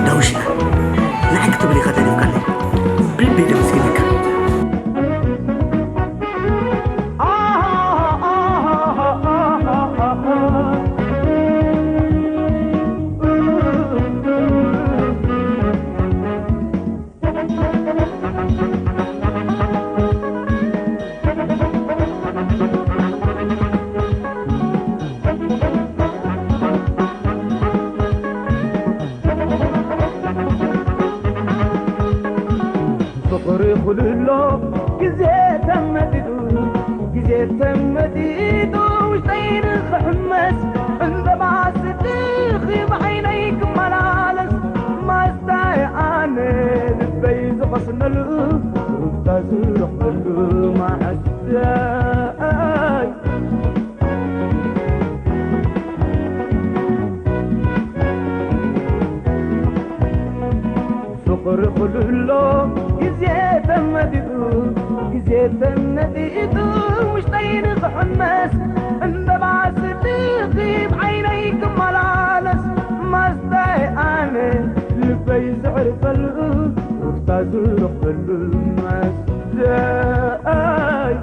دوشنا لحق تبلي خدني في قلبي بالبيت مسكينك فقري خلولو جزيت مديدو وشتين خحمس انت مع صديقي بعينيك ملالس ما استاي انا البيز غصنا له وتزرق له ما استاي فقري خلولو جزيت مديدو وشتين خحمس انت مع صديقي بعينيك ملالس ما استاي انا البيز عرف له وتزرق له ما استاي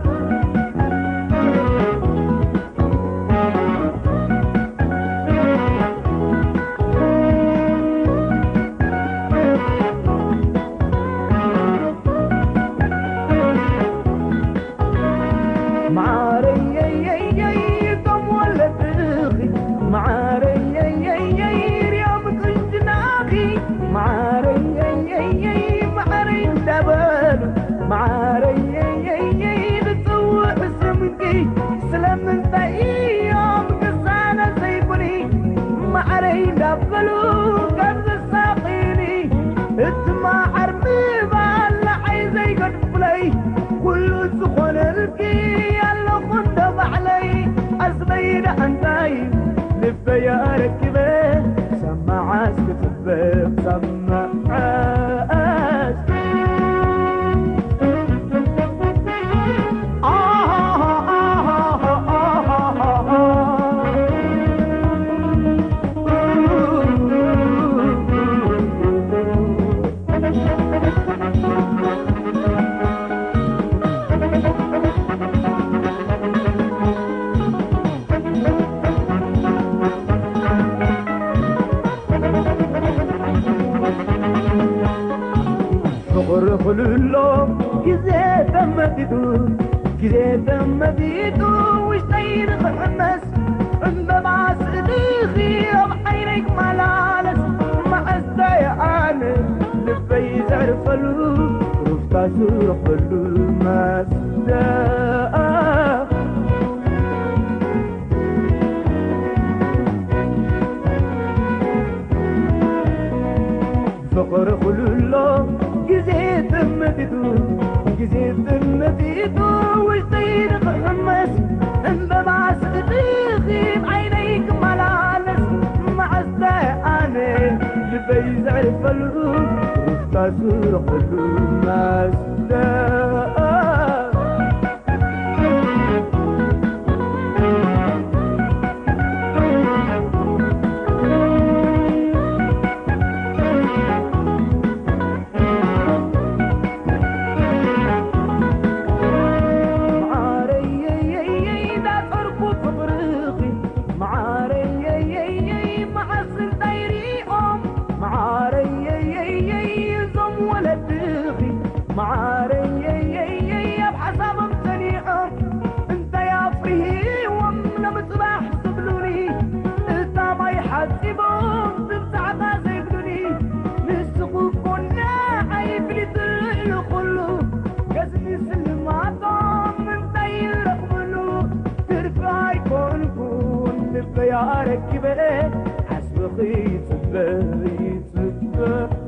دبلو قد الساقيني اسمع عربي بالعي زي قد بلي كل سخن الكي يلا خد علي أصبيد أنتي لفة يا ركبه سمع اسكتبه سمع خلولو جزيت مديدو وشتين خحمس انت مع صديقي بعينيك ملالس ما استاي انا لبيز عرف له رفتا سرق له ما استاي فقر خلولو جزيت مديدو وشتين خحمس انت مع صديقي بعينيك ملالس ما استاي انا لبيز عرف له رفتا سرق له ما استاي يا ركبه حسب خيط البيت